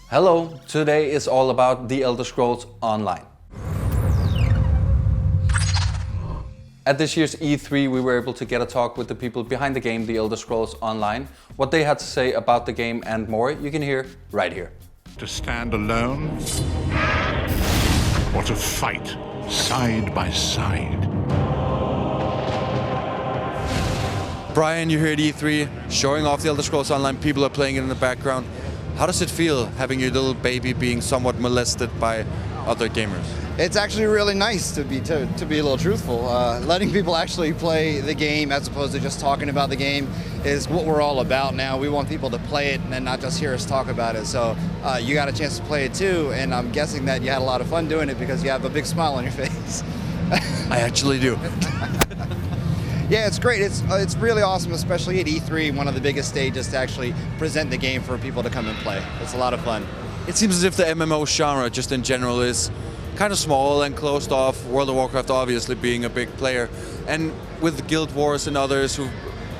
Hello, today is all about The Elder Scrolls Online. At this year's E3, we were able to get a talk with the people behind the game The Elder Scrolls Online. What they had to say about the game and more, you can hear right here. To stand alone, or to fight side by side. Brian, you're here at E3, showing off The Elder Scrolls Online. People are playing it in the background. How does it feel having your little baby being somewhat molested by other gamers? It's actually really nice to be a little truthful. Letting people actually play the game as opposed to just talking about the game is what we're all about now. We want people to play it and then not just hear us talk about it. So you got a chance to play it too, and I'm guessing that you had a lot of fun doing it because you have a big smile on your face. I actually do. Yeah, it's great. It's really awesome, especially at E3, one of the biggest stages to actually present the game for people to come and play. It's a lot of fun. It seems as if the MMO genre just in general is kind of small and closed off, World of Warcraft obviously being a big player. And with Guild Wars and others who've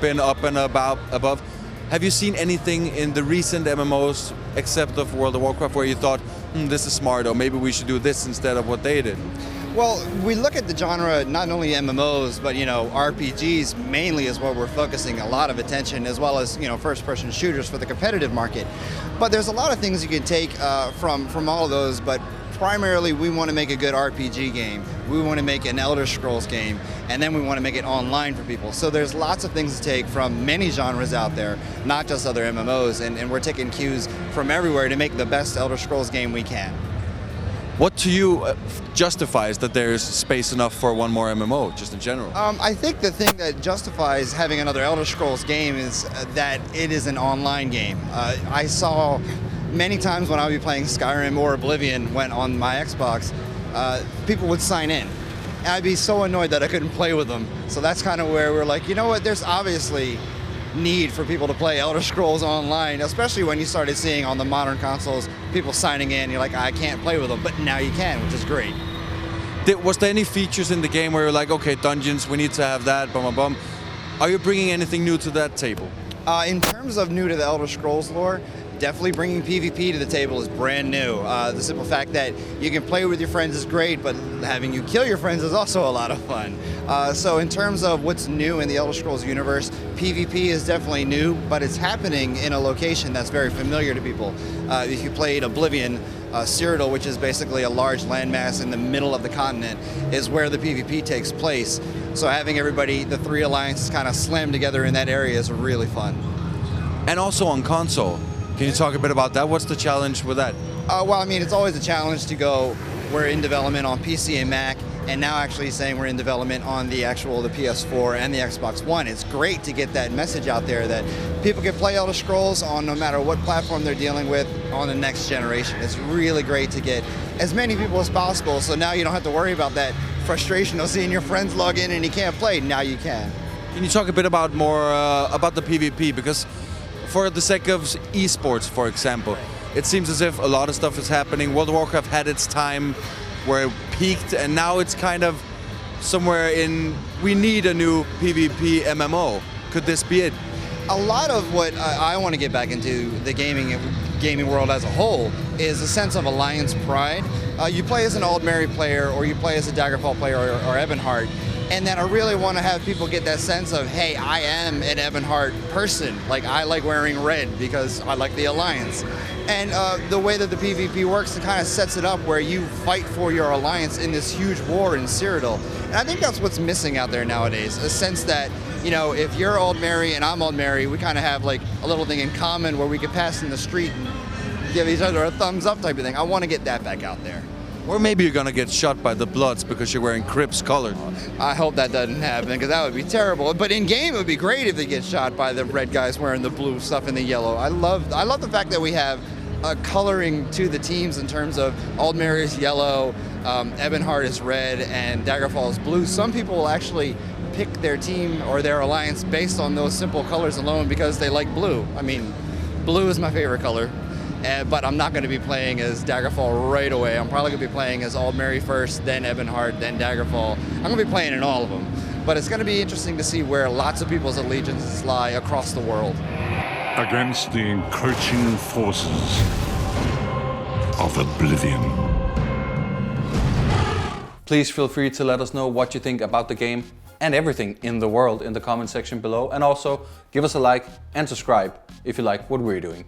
been up and above, have you seen anything in the recent MMOs except of World of Warcraft where you thought, this is smart, or maybe we should do this instead of what they did? Well, we look at the genre, not only MMOs, but RPGs mainly is what we're focusing a lot of attention, as well as first-person shooters for the competitive market. But there's a lot of things you can take from all of those, but primarily we want to make a good RPG game. We want to make an Elder Scrolls game, and then we want to make it online for people. So there's lots of things to take from many genres out there, not just other MMOs, and we're taking cues from everywhere to make the best Elder Scrolls game we can. What to you justifies that there's space enough for one more MMO, just in general? I think the thing that justifies having another Elder Scrolls game is that it is an online game. I saw many times when I would be playing Skyrim or Oblivion when on my Xbox, people would sign in. And I'd be so annoyed that I couldn't play with them. So that's kind of where we're like, you know what, there's obviously need for people to play Elder Scrolls Online, especially when you started seeing on the modern consoles people signing in. You're like, I can't play with them, but now you can, which is great. Was there any features in the game where you're like, okay, dungeons, we need to have that, bum, bum, bum. Are you bringing anything new to that table? In terms of new to the Elder Scrolls lore, definitely bringing PvP to the table is brand new. The simple fact that you can play with your friends is great, but having you kill your friends is also a lot of fun. So in terms of what's new in the Elder Scrolls universe, PvP is definitely new, but it's happening in a location that's very familiar to people. If you played Oblivion, Cyrodiil, which is basically a large landmass in the middle of the continent, is where the PvP takes place. So having everybody, the three alliances kind of slam together in that area is really fun. And also on console. Can you talk a bit about that? What's the challenge with that? Well, I mean, it's always a challenge to go, we're in development on PC and Mac, and now actually saying we're in development on the PS4 and the Xbox One. It's great to get that message out there that people can play Elder Scrolls on no matter what platform they're dealing with on the next generation. It's really great to get as many people as possible, so now you don't have to worry about that frustration of seeing your friends log in and you can't play. Now you can. Can you talk a bit about about the PvP? Because for the sake of esports, for example, it seems as if a lot of stuff is happening. World of Warcraft had its time where it peaked, and now it's kind of somewhere in, we need a new PvP MMO. Could this be it? A lot of what I want to get back into the gaming world as a whole is a sense of alliance pride. You play as an Aldmeri player, or you play as a Daggerfall player, or Ebonheart, and then I really want to have people get that sense of, hey, I am an Ebonheart person. Like, I like wearing red because I like the Alliance. And the way that the PvP works, it kind of sets it up where you fight for your Alliance in this huge war in Cyrodiil. And I think that's what's missing out there nowadays, a sense that, if you're Aldmeri and I'm Aldmeri, we kind of have like a little thing in common where we can pass in the street and give each other a thumbs up type of thing. I want to get that back out there. Or maybe you're gonna get shot by the Bloods because you're wearing Crips color. I hope that doesn't happen, because that would be terrible. But in game, it would be great if they get shot by the red guys wearing the blue stuff and the yellow. I love the fact that we have coloring to the teams in terms of Aldmeri is yellow, Ebonheart is red, and Daggerfall is blue. Some people will actually pick their team or their alliance based on those simple colors alone because they like blue. I mean, blue is my favorite color. But I'm not going to be playing as Daggerfall right away. I'm probably going to be playing as Aldmeri first, then Ebonheart, then Daggerfall. I'm going to be playing in all of them. But it's going to be interesting to see where lots of people's allegiances lie across the world. Against the encroaching forces. of oblivion. Please feel free to let us know what you think about the game and everything in the world in the comment section below, and also give us a like and subscribe if you like what we're doing.